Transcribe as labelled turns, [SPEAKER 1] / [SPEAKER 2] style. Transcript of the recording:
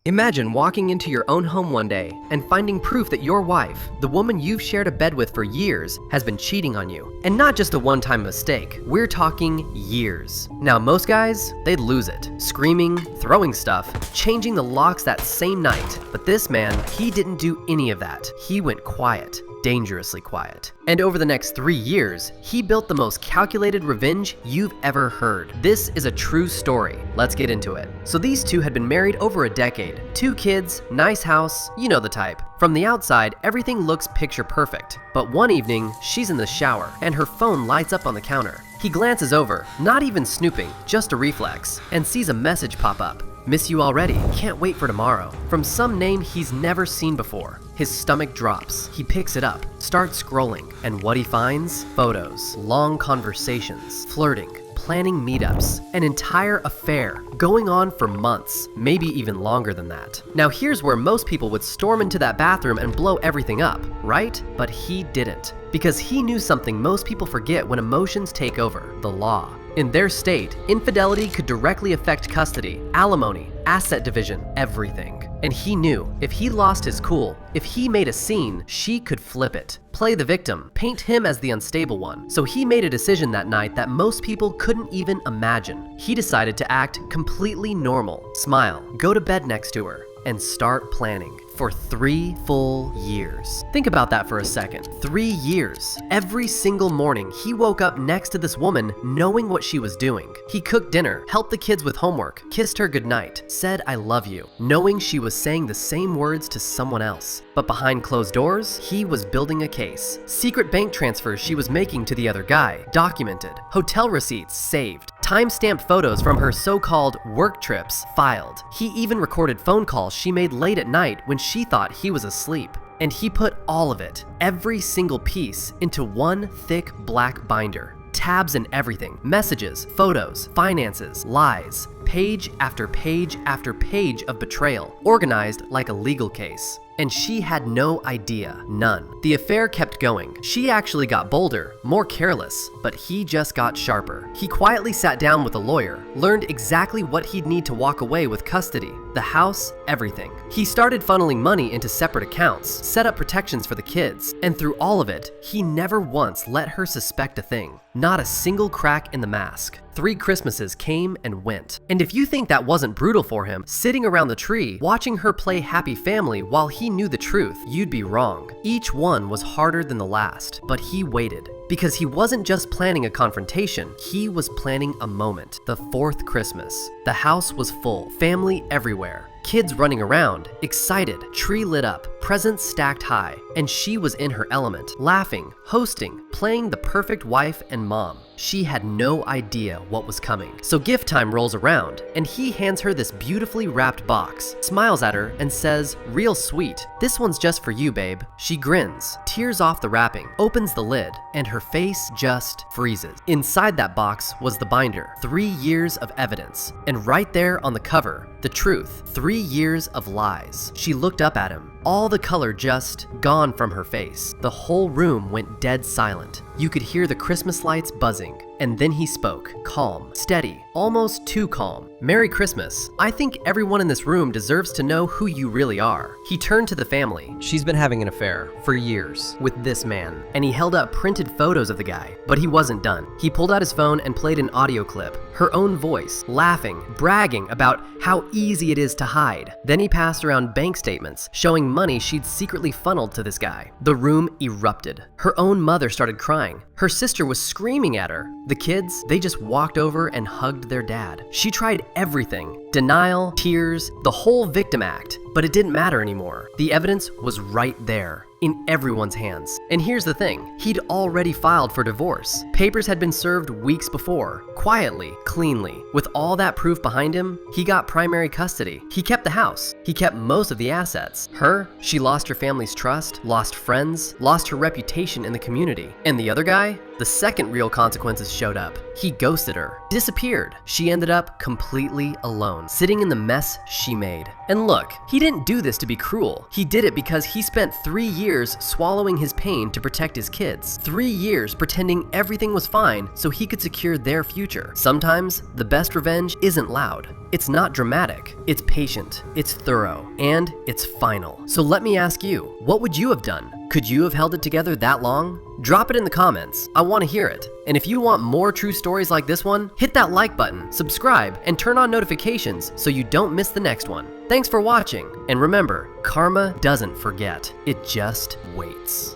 [SPEAKER 1] Imagine walking into your own home one day and finding proof that your wife, the woman you've shared a bed with for years, has been cheating on you. And not just a one-time mistake, we're talking years. Now most guys, they'd lose it, screaming, throwing stuff, changing the locks that same night. But this man, he didn't do any of that. He went quiet. Dangerously quiet. And over the next 3 years, he built the most calculated revenge you've ever heard. This is a true story. Let's get into it. So these two had been married over a decade. 2 kids, nice house, you know the type. From the outside, everything looks picture perfect. But one evening, she's in the shower and her phone lights up on the counter. He glances over, not even snooping, just a reflex, and sees a message pop up. "Miss you already, can't wait for tomorrow," from some name he's never seen before. His stomach drops. He picks it up, starts scrolling, and what he finds? Photos, long conversations, flirting, planning meetups, an entire affair going on for months, maybe even longer than that. Now here's where most people would storm into that bathroom and blow everything up, right? But he didn't, because he knew something most people forget when emotions take over: the law. In their state, infidelity could directly affect custody, alimony, asset division, everything. And he knew if he lost his cool, if he made a scene, she could flip it, play the victim, paint him as the unstable one. So he made a decision that night that most people couldn't even imagine. He decided to act completely normal, smile, go to bed next to her, and start planning. For 3 full years. Think about that for a second. 3 years. Every single morning, he woke up next to this woman knowing what she was doing. He cooked dinner, helped the kids with homework, kissed her goodnight, said "I love you," knowing she was saying the same words to someone else. But behind closed doors, he was building a case. Secret bank transfers she was making to the other guy, documented. Hotel receipts saved. Time-stamped photos from her so-called work trips filed. He even recorded phone calls she made late at night when she thought he was asleep. And he put all of it, every single piece, into one thick black binder. Tabs and everything, messages, photos, finances, lies, page after page after page of betrayal, organized like a legal case. And she had no idea, none. The affair kept going. She actually got bolder, more careless, but he just got sharper. He quietly sat down with a lawyer, learned exactly what he'd need to walk away with custody, the house, everything. He started funneling money into separate accounts, set up protections for the kids, and through all of it, he never once let her suspect a thing. Not a single crack in the mask. 3 Christmases came and went. And if you think that wasn't brutal for him, sitting around the tree, watching her play happy family while he knew the truth, you'd be wrong. Each one was harder than the last, but he waited. Because he wasn't just planning a confrontation, he was planning a moment. The 4th Christmas. The house was full, family everywhere. Kids running around, excited, tree lit up, presents stacked high, and she was in her element, laughing, hosting, playing the perfect wife and mom. She had no idea what was coming. So gift time rolls around, and he hands her this beautifully wrapped box, smiles at her, and says, "Real sweet. This one's just for you, babe." She grins, tears off the wrapping, opens the lid, and her face just freezes. Inside that box was the binder, 3 years of evidence. And right there on the cover, the truth, 3 years of lies. She looked up at him, all the color just gone from her face. The whole room went dead silent. You could hear the Christmas lights buzzing. And then he spoke, calm, steady, almost too calm. "Merry Christmas. I think everyone in this room deserves to know who you really are." He turned to the family. She's been having an affair for years with this man. And he held up printed photos of the guy. But he wasn't done. He pulled out his phone and played an audio clip. Her own voice, laughing, bragging about how easy it is to hide. Then he passed around bank statements showing money she'd secretly funneled to this guy. The room erupted. Her own mother started crying. Her sister was screaming at her. The kids, they just walked over and hugged their dad. She tried everything. Denial, tears, the whole victim act. But it didn't matter anymore. The evidence was right there, in everyone's hands. And here's the thing, he'd already filed for divorce. Papers had been served weeks before, quietly, cleanly. With all that proof behind him, he got primary custody. He kept the house. He kept most of the assets. Her, she lost her family's trust, lost friends, lost her reputation in the community. And the other guy? the second real consequences showed up. He ghosted her, disappeared. She ended up completely alone, sitting in the mess she made. And look, he didn't do this to be cruel. He did it because he spent 3 years swallowing his pain to protect his kids. 3 years pretending everything was fine so he could secure their future. Sometimes, the best revenge isn't loud. It's not dramatic. It's patient, it's thorough, and it's final. So let me ask you, what would you have done? Could you have held it together that long? Drop it in the comments. I want to hear it. And if you want more true stories like this one, hit that like button, subscribe, and turn on notifications so you don't miss the next one. Thanks for watching, and remember, karma doesn't forget. It just waits.